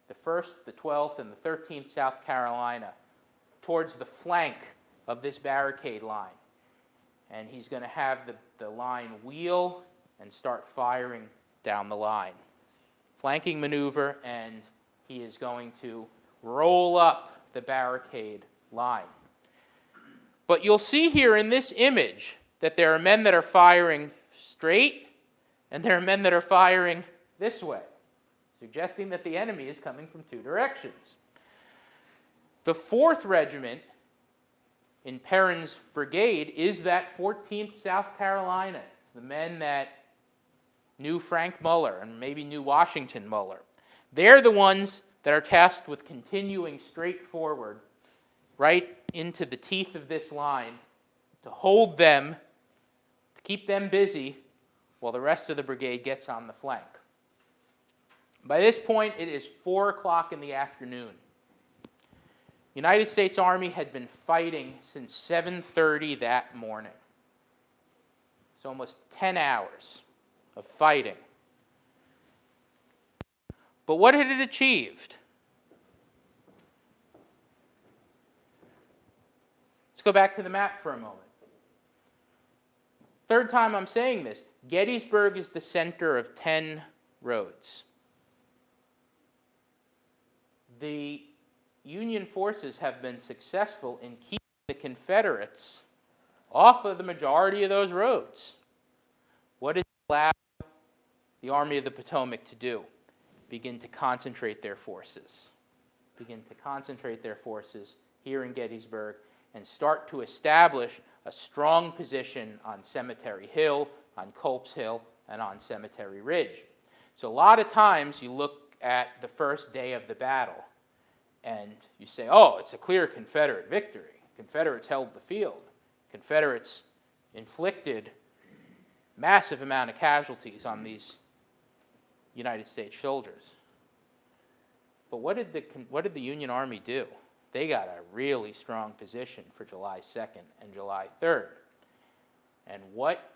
the 1st, the 12th, and the 13th South Carolina, towards the flank of this barricade line. And he's going to have the line wheel and start firing down the line. Flanking maneuver, and he is going to roll up the barricade line. But you'll see here in this image that there are men that are firing straight, and there are men that are firing this way, suggesting that the enemy is coming from 2 directions. The 4th Regiment in Perrin's brigade is that 14th South Carolina. It's the men that knew Frank Muller and maybe knew Washington Muller. They're the ones that are tasked with continuing straight forward right into the teeth of this line to hold them, to keep them busy while the rest of the brigade gets on the flank. By this point, it is 4 o'clock in the afternoon. The United States Army had been fighting since 7:30 that morning. It's almost 10 hours of fighting. But what had it achieved? Let's go back to the map for a moment. Third time I'm saying this. Gettysburg is the center of 10 roads. The Union forces have been successful in keeping the Confederates off of the majority of those roads. What does it allow the Army of the Potomac to do? Begin to concentrate their forces. Begin to concentrate their forces here in Gettysburg and start to establish a strong position on Cemetery Hill, on Culp's Hill, and on Cemetery Ridge. So a lot of times you look at the first day of the battle and you say, oh, it's a clear Confederate victory. Confederates held the field. Confederates inflicted massive amount of casualties on these United States soldiers. But what did the Union Army do? They got a really strong position for July 2nd and July 3rd. And what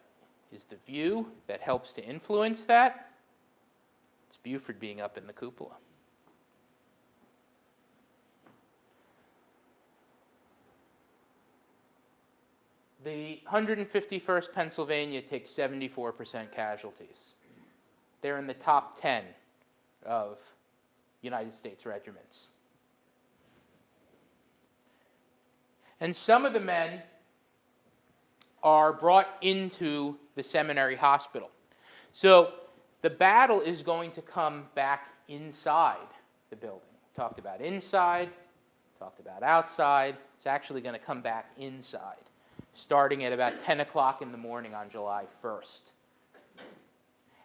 is the view that helps to influence that? It's Buford being up in the cupola. The 151st Pennsylvania takes 74% casualties. They're in the top 10 of United States regiments. And some of the men are brought into the seminary hospital. So The battle is going to come back inside the building. Talked about inside, talked about outside. It's actually going to come back inside, starting at about 10 o'clock in the morning on July 1st.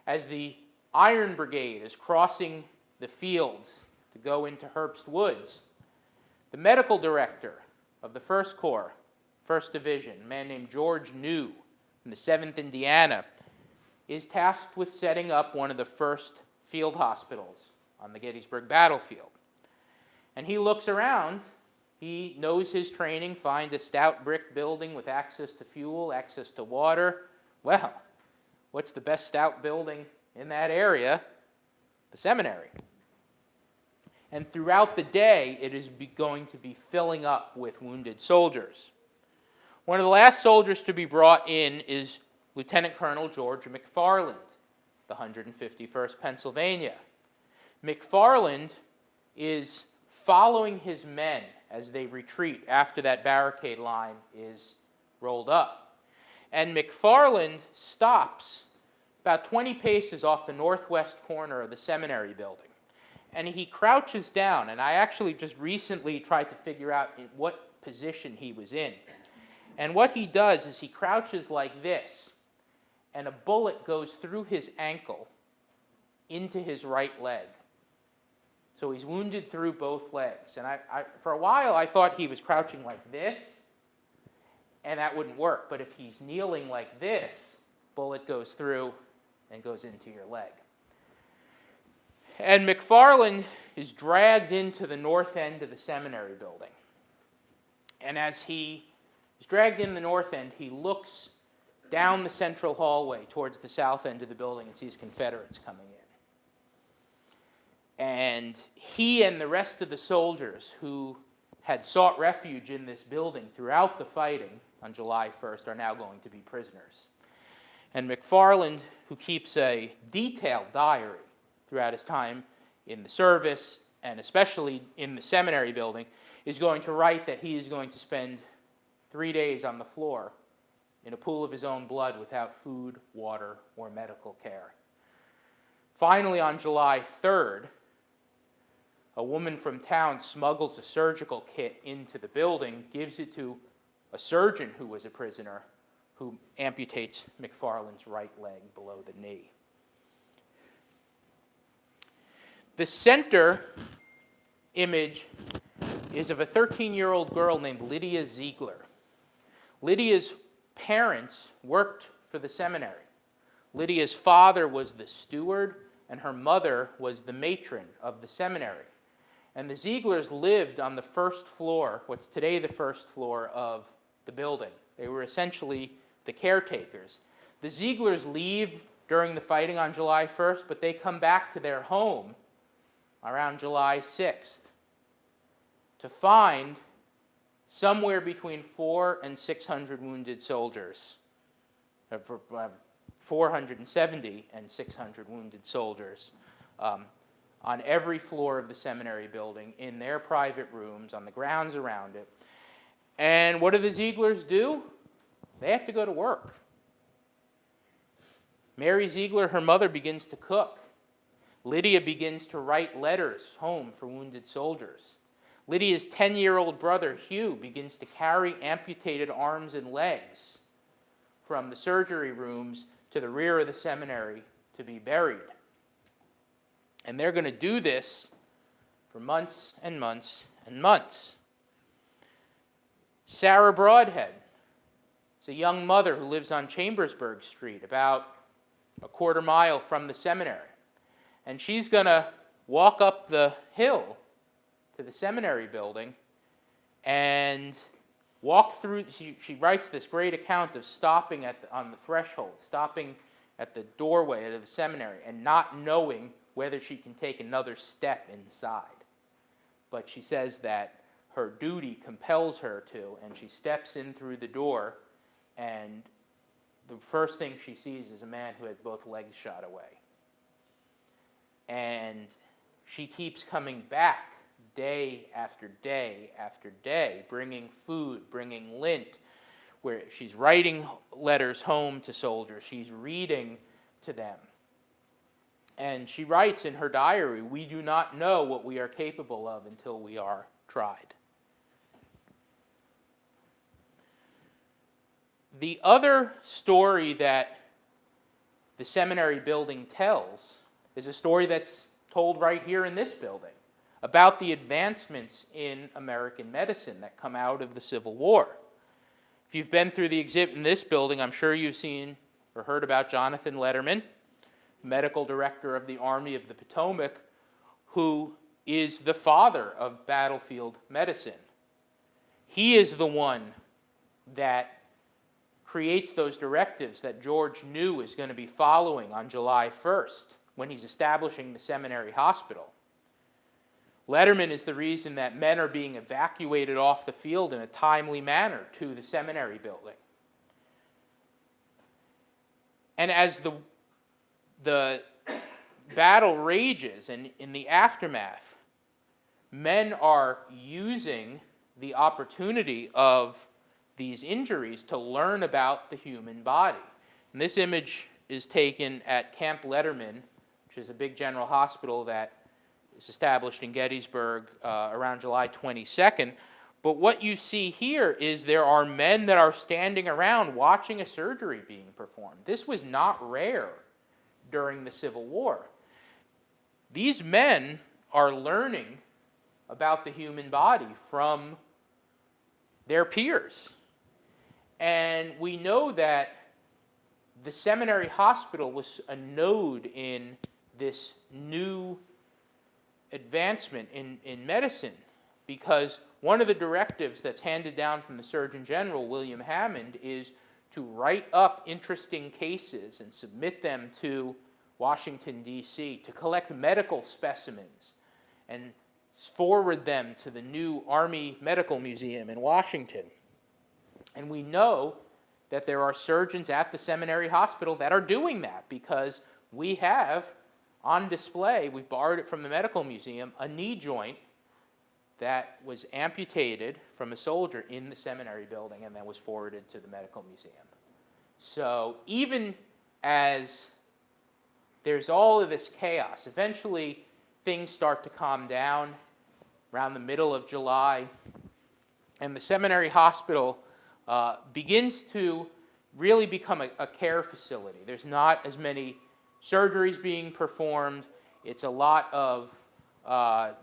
As the Iron Brigade is crossing the fields to go into Herbst Woods, the medical director of the 1st Corps, 1st Division, a man named George New from the 7th Indiana, is tasked with setting up one of the first field hospitals on the Gettysburg battlefield. And he looks around. He knows his training, finds a stout brick building with access to fuel, access to water. Well, what's the best stout building in that area? The seminary. And throughout the day, it is going to be filling up with wounded soldiers. One of the last soldiers to be brought in is Lieutenant Colonel George McFarland, the 151st Pennsylvania. McFarland is following his men as they retreat after that barricade line is rolled up. And McFarland stops about 20 paces off the northwest corner of the seminary building. And he crouches down, and I actually just recently tried to figure out in what position he was in. And what he does is he crouches like this, and a bullet goes through his ankle into his right leg. So he's wounded through both legs. And for a while, I thought he was crouching like this, and that wouldn't work. But if he's kneeling like this, bullet goes through and goes into your leg. And McFarland is dragged into the north end of the seminary building. And as he is dragged in the north end, he looks down the central hallway towards the south end of the building and sees Confederates coming in. And he and the rest of the soldiers who had sought refuge in this building throughout the fighting on July 1st are now going to be prisoners. And McFarland, who keeps a detailed diary throughout his time in the service, and especially in the seminary building, is going to write that he is going to spend 3 days on the floor in a pool of his own blood without food, water, or medical care. Finally, on July 3rd, a woman from town smuggles a surgical kit into the building, gives it to a surgeon who was a prisoner, who amputates McFarland's right leg below the knee. The center image is of a 13-year-old girl named Lydia Ziegler. Lydia's parents worked for the seminary. Lydia's father was the steward, and her mother was the matron of the seminary. And the Zieglers lived on the first floor, what's today the first floor of the building. They were essentially the caretakers. The Zieglers leave during the fighting on July 1st, but they come back to their home around July 6th to find somewhere between 400 and 600 wounded soldiers, 470 and 600 wounded soldiers on every floor of the seminary building, in their private rooms, on the grounds around it. And what do the Zieglers do? They have to go to work. Mary Ziegler, her mother, begins to cook. Lydia begins to write letters home for wounded soldiers. Lydia's 10-year-old brother, Hugh, begins to carry amputated arms and legs from the surgery rooms to the rear of the seminary to be buried. And they're going to do this for months and months and months. Sarah Broadhead is a young mother who lives on Chambersburg Street, about a quarter mile from the seminary. And she's going to walk up the hill to the seminary building and walk through. She writes this great account of stopping on the threshold, stopping at the doorway of the seminary and not knowing whether she can take another step inside. But she says that her duty compels her to, and she steps in through the door, and the first thing she sees is a man who has both legs shot away. And she keeps coming back day after day after day, bringing food, bringing lint, where she's writing letters home to soldiers, she's reading to them. And she writes in her diary, "We do not know what we are capable of until we are tried." The other story that the seminary building tells is a story that's told right here in this building about the advancements in American medicine that come out of the Civil War. If you've been through the exhibit in this building, I'm sure you've seen or heard about Jonathan Letterman, medical director of the Army of the Potomac, who is the father of battlefield medicine. He is the one that creates those directives that George knew is going to be following on July 1st when he's establishing the seminary hospital. Letterman is the reason that men are being evacuated off the field in a timely manner to the seminary building. And as the battle rages and in the aftermath, men are using the opportunity of these injuries to learn about the human body. And this image is taken at Camp Letterman, which is a big general hospital that is established in Gettysburg around July 22nd. But what you see here is there are men that are standing around watching a surgery being performed. This was not rare during the Civil War. These men are learning about the human body from their peers. And we know that the seminary hospital was a node in this new advancement in medicine, because one of the directives that's handed down from the Surgeon General, William Hammond, is to write up interesting cases and submit them to Washington, D.C., to collect medical specimens and forward them to the new Army Medical Museum in Washington. And we know that there are surgeons at the seminary hospital that are doing that, because we have on display, we've borrowed it from the medical museum, a knee joint that was amputated from a soldier in the seminary building and then was forwarded to the medical museum. So even as there's all of this chaos, eventually things start to calm down around the middle of July, and the seminary hospital begins to really become a care facility. There's not as many surgeries being performed. It's a lot of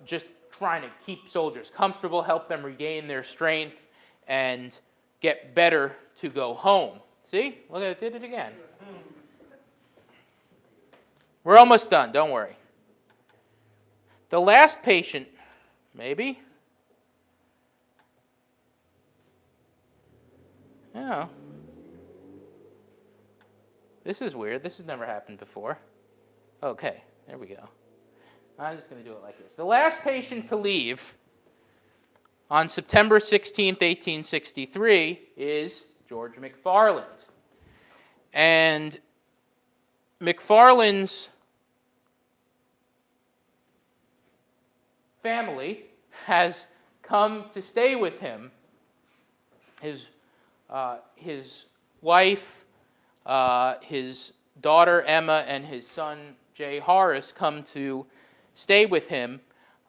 just trying to keep soldiers comfortable, help them regain their strength, and get better to go home. See? Look, I did it again. We're almost done, don't worry. The last patient, maybe? Oh. This is weird. This has never happened before. Okay, there we go. I'm just going to do it like this. The last patient to leave on September 16th, 1863 is George McFarland. And McFarland's family has come to stay with him. His wife, his daughter Emma, and his son Jay Horace come to stay with him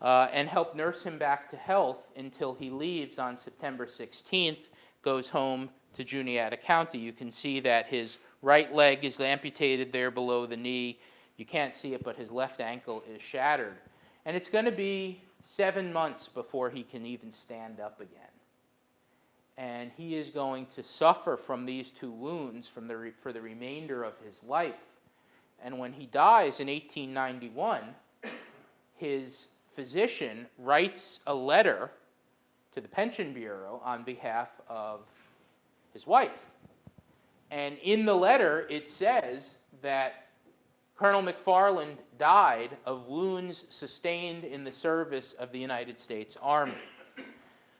and help nurse him back to health until he leaves on September 16th, goes home to Juniata County. You can see that his right leg is amputated there below the knee. You can't see it, but his left ankle is shattered. And it's going to be 7 months before he can even stand up again. And he is going to suffer from these two wounds for the remainder of his life. And when he dies in 1891, his physician writes a letter to the Pension Bureau on behalf of his wife. And in the letter, it says that Colonel McFarland died of wounds sustained in the service of the United States Army.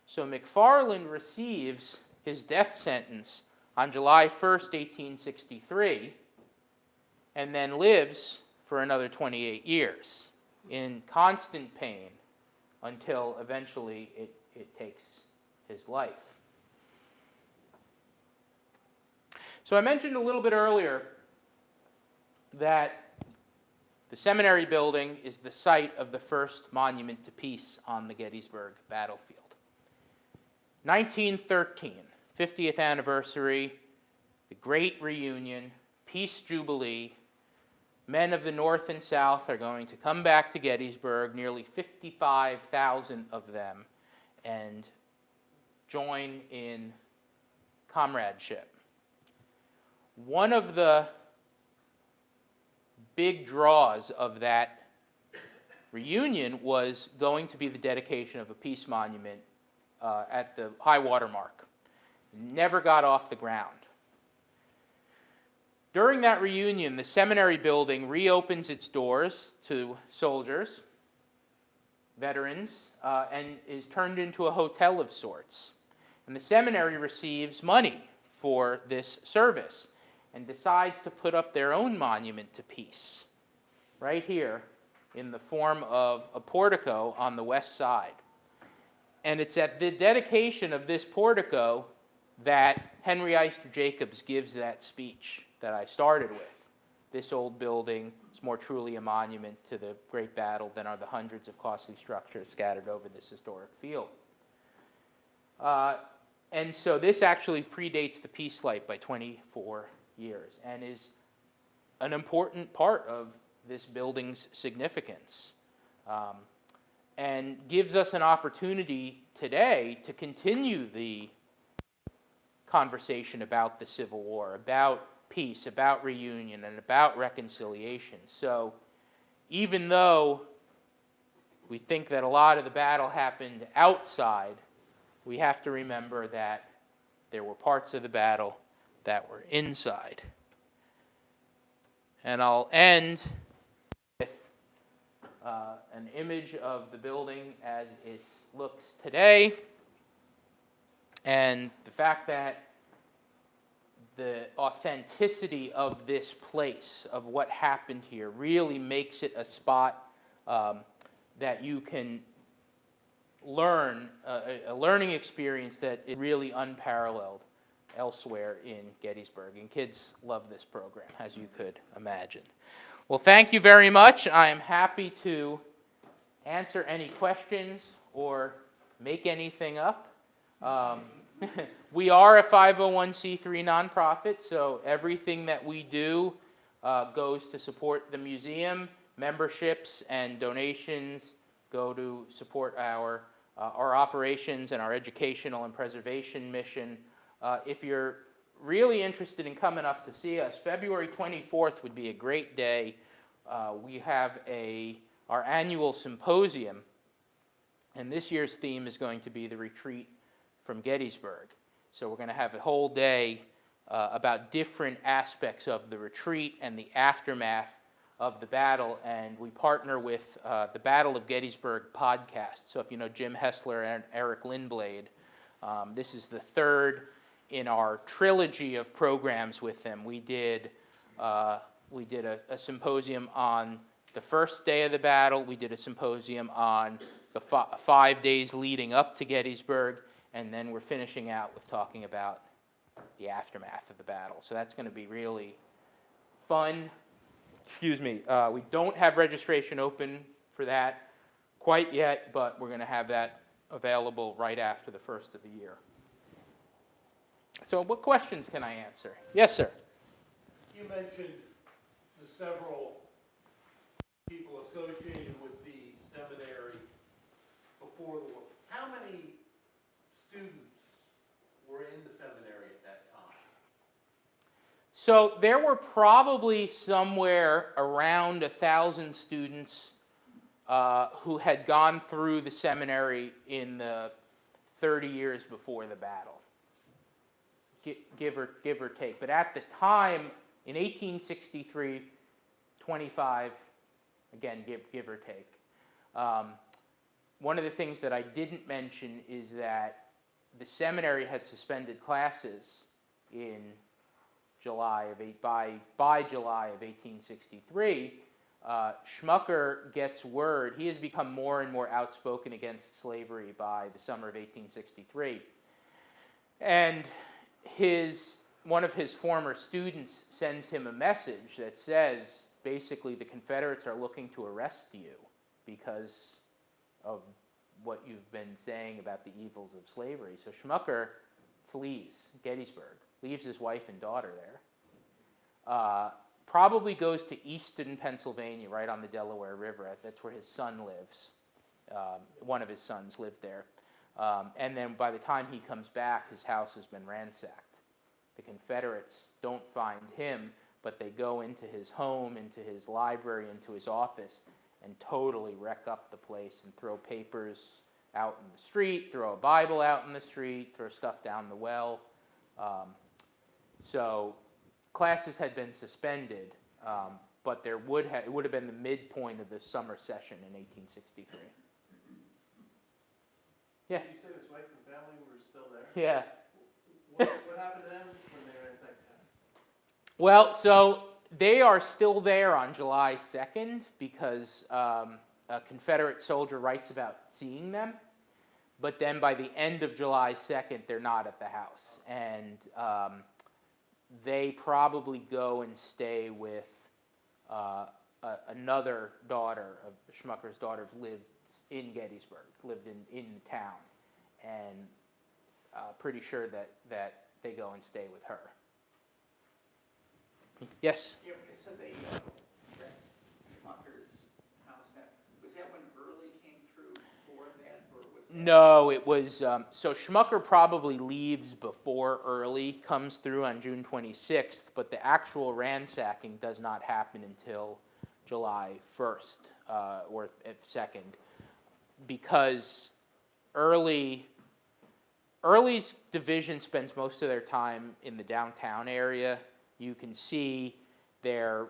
So McFarland receives his death sentence on July 1st, 1863, and then lives for another 28 years in constant pain until eventually it takes his life. So I mentioned a little bit earlier that the seminary building is the site of the first monument to peace on the Gettysburg battlefield. 1913, 50th anniversary, the Great Reunion, Peace Jubilee. Men of the North and South are going to come back to Gettysburg, nearly 55,000 of them, and join in comradeship. One of the big draws of that reunion was going to be the dedication of a peace monument at the high water mark. Never got off the ground. During that reunion, the seminary building reopens its doors to soldiers, veterans, and is turned into a hotel of sorts. And the seminary receives money for this service and decides to put up their own monument to peace, right here, in the form of a portico on the west side. And it's at the dedication of this portico that Henry Eyster Jacobs gives that speech that I started with. This old building is more truly a monument to the great battle than are the hundreds of costly structures scattered over this historic field. And so this actually predates the peace light by 24 years and is an important part of this building's significance, and gives us an opportunity today to continue the conversation about the Civil War, about peace, about reunion, and about reconciliation. So even though we think that a lot of the battle happened outside, we have to remember that there were parts of the battle that were inside. And I'll end with an image of the building as it looks today, and the fact that the authenticity of this place, of what happened here, really makes it a spot that you can learn, a learning experience that is really unparalleled elsewhere in Gettysburg. And kids love this program, as you could imagine. Well, thank you very much. I am happy to answer any questions or make anything up. We are a 501c3 nonprofit, so everything that we do goes to support the museum. Memberships and donations go to support our operations and our educational and preservation mission. If you're really interested in coming up to see us, February 24th would be a great day. We have our annual symposium, and this year's theme is going to be the retreat from Gettysburg. So we're going to have a whole day about different aspects of the retreat and the aftermath of the battle, and we partner with the Battle of Gettysburg podcast. So if you know Jim Hessler and Eric Lindblade, this is the third in our trilogy of programs with them. We did a symposium on the first day of the battle. We did a symposium on the 5 days leading up to Gettysburg, and then we're finishing out with talking about the aftermath of the battle. So that's going to be really fun. Excuse me. We don't have registration open for that quite yet, but we're going to have that available right after the first of the year. So what questions can I answer? Yes, sir.
You mentioned the several people associated with the seminary before the war. How many students were in the seminary at that time?
So there were probably somewhere around 1,000 students who had gone through the seminary in the 30 years before the battle, give or take. But at the time, in 1863, 25, again, give or take. One of the things that I didn't mention is that the seminary had suspended classes in by July of 1863. Schmucker gets word. He has become more and more outspoken against slavery by the summer of 1863. And one of his former students sends him a message that says, basically the Confederates are looking to arrest you because of what you've been saying about the evils of slavery. So Schmucker flees Gettysburg, leaves his wife and daughter there, probably goes to Easton, Pennsylvania, right on the Delaware River. That's where his son lives. One of his sons lived there. And then by the time he comes back, his house has been ransacked. The Confederates don't find him, but they go into his home, into his library, into his office, and totally wreck up the place and throw papers out in the street, throw a Bible out in the street, throw stuff down the well. So classes had been suspended, but it would have been the midpoint of the summer session in 1863. Yeah.
You said his wife and family were still there?
Yeah.
What happened to them when they ransacked the house?
Well, so they are still there on July 2nd because a Confederate soldier writes about seeing them. But then by the end of July 2nd, they're not at the house. And they probably go and stay with another daughter of Schmucker's daughters lived in Gettysburg, lived in the town. And pretty sure that they go and stay with her. Yes?
Yeah, when you said they wrecked Schmucker's house, was that when Early came through for that, or was that?
No, it was, so Schmucker probably leaves before Early comes through on June 26th, but the actual ransacking does not happen until July 1st or 2nd, because Early's division spends most of their time in the downtown area. You can see they're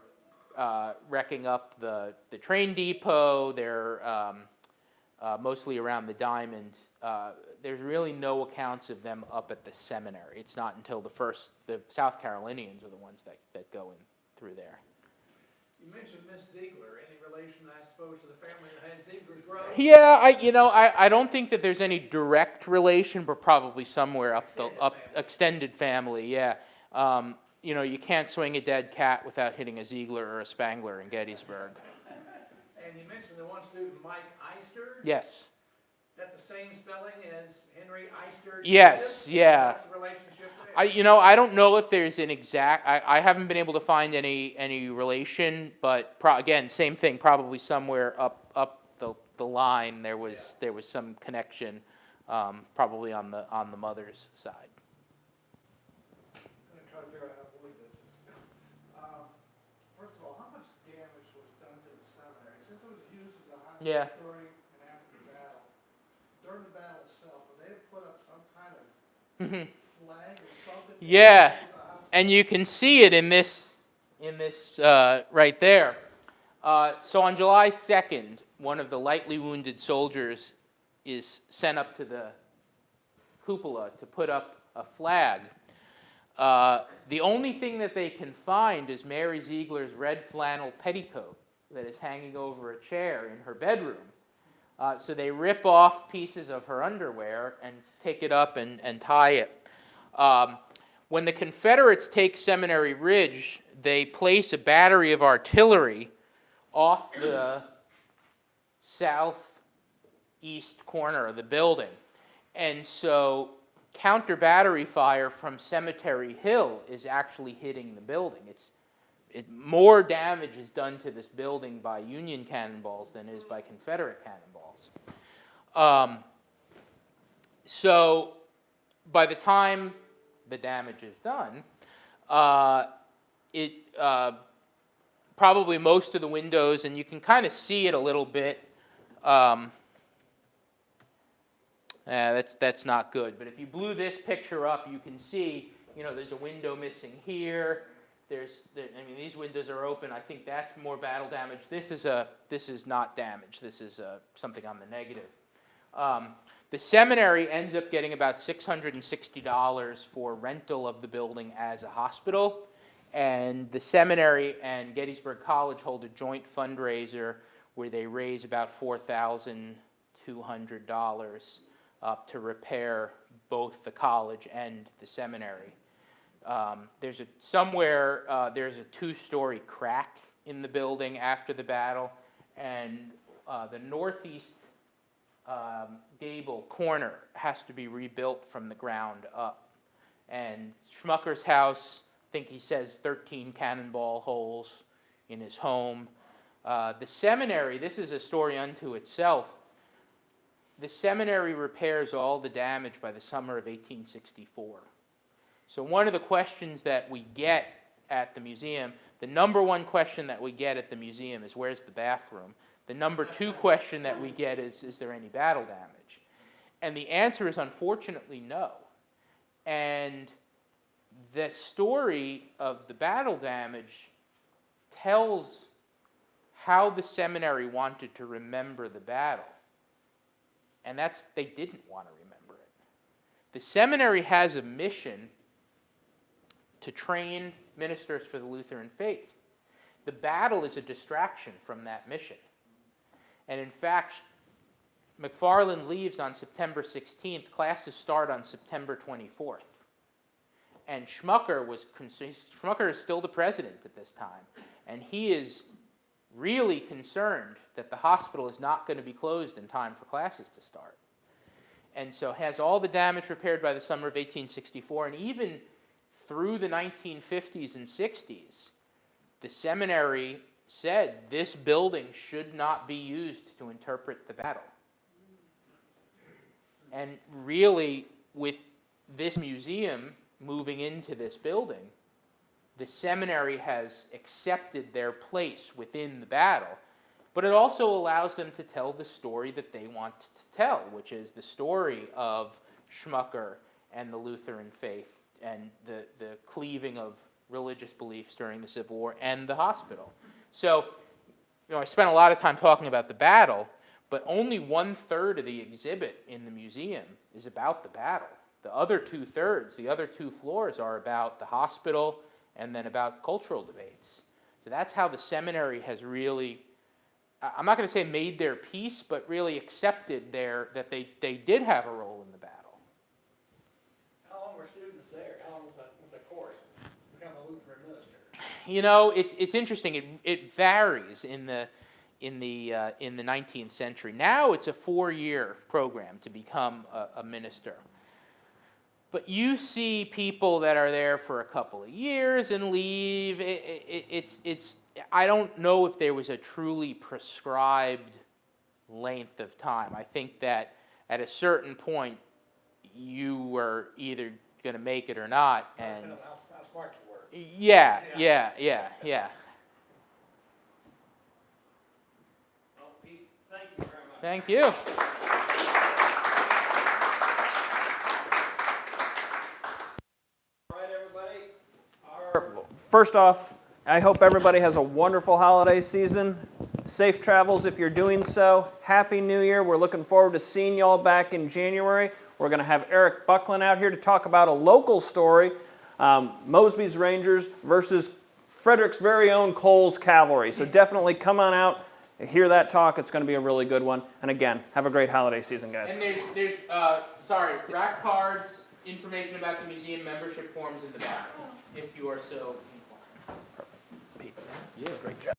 wrecking up the train depot. They're mostly around the Diamond. There's really no accounts of them up at the seminary. It's not until the South Carolinians are the ones that go in through there.
You mentioned Miss Ziegler. Any relation, I suppose, to the family that had Ziegler's Grove?
Yeah, I don't think that there's any direct relation, but probably somewhere extended family. Yeah. You can't swing a dead cat without hitting a Ziegler or a Spangler in Gettysburg.
And you mentioned the one student, Mike Eister.
Yes.
That's the same spelling as Henry Eister?
Yes, yeah.
What's the relationship there?
I don't know if there's an exact. I haven't been able to find any relation, but again, same thing. Probably somewhere up the line there was some connection, probably on the mother's side.
I'm going to try to figure out how to believe this. First of all, how much damage was done to the seminary? Since it was used as a hospital during and after the battle, during the battle itself, would they have put up some kind of flag or something?
Yeah, and you can see it in this right there. So on July 2nd, one of the lightly wounded soldiers is sent up to the cupola to put up a flag. The only thing that they can find is Mary Ziegler's red flannel petticoat that is hanging over a chair in her bedroom. So they rip off pieces of her underwear and take it up and tie it. When the Confederates take Seminary Ridge, they place a battery of artillery off the southeast corner of the building. And so counter battery fire from Cemetery Hill is actually hitting the building. More damage is done to this building by Union cannonballs than is by Confederate cannonballs. So by the time the damage is done, probably most of the windows, and you can kind of see it a little bit. That's not good. But if you blew this picture up, you can see, there's a window missing here. These windows are open. I think that's more battle damage. This is not damage. This is something on the negative. The seminary ends up getting about $660 for rental of the building as a hospital. And the seminary and Gettysburg College hold a joint fundraiser where they raise about $4,200 to repair both the college and the seminary. There's a two-story crack in the building after the battle, and the northeast gable corner has to be rebuilt from the ground up. And Schmucker's house, I think he says 13 cannonball holes in his home. The seminary, this is a story unto itself. The seminary repairs all the damage by the summer of 1864. So one of the questions that we get at the museum, the number one question that we get at the museum is, where's the bathroom? The number two question that we get is there any battle damage? And the answer is unfortunately no. And the story of the battle damage tells how the seminary wanted to remember the battle. And that's, they didn't want to remember it. The seminary has a mission to train ministers for the Lutheran faith. The battle is a distraction from that mission. And in fact, McFarland leaves on September 16th. Classes start on September 24th. And Schmucker is still the president at this time. And he is really concerned that the hospital is not going to be closed in time for classes to start. And so has all the damage repaired by the summer of 1864. And even through the 1950s and 60s, the seminary said this building should not be used to interpret the battle. And really, with this museum moving into this building, the seminary has accepted their place within the battle, but it also allows them to tell the story that they want to tell, which is the story of Schmucker and the Lutheran faith and the cleaving of religious beliefs during the Civil War and the hospital. So, I spent a lot of time talking about the battle, but only 1/3 of the exhibit in the museum is about the battle. The other 2/3, the other 2 floors, are about the hospital and then about cultural debates. So that's how the seminary has really, I'm not going to say made their peace, but really accepted that they did have a role in the battle.
How long were students there? How long was the course to become a Lutheran minister?
It's interesting. It varies in the 19th century. Now it's a 4-year program to become a minister. But you see people that are there for a couple of years and leave. I don't know if there was a truly prescribed length of time. I think that at a certain point, you were either going to make it or not. And
How smart you were.
yeah.
Well, Pete, thank you very much.
Thank you.
All right, everybody.
First off, I hope everybody has a wonderful holiday season. Safe travels if you're doing so. Happy New Year. We're looking forward to seeing y'all back in January. We're going to have Eric Buckland out here to talk about a local story, Mosby's Rangers versus Frederick's very own Cole's Cavalry. So definitely come on out, hear that talk. It's going to be a really good one. And again, have a great holiday season, guys.
And there's rack cards, information about the museum, membership forms in the back, if you are so inclined.
Pete, you did a great job.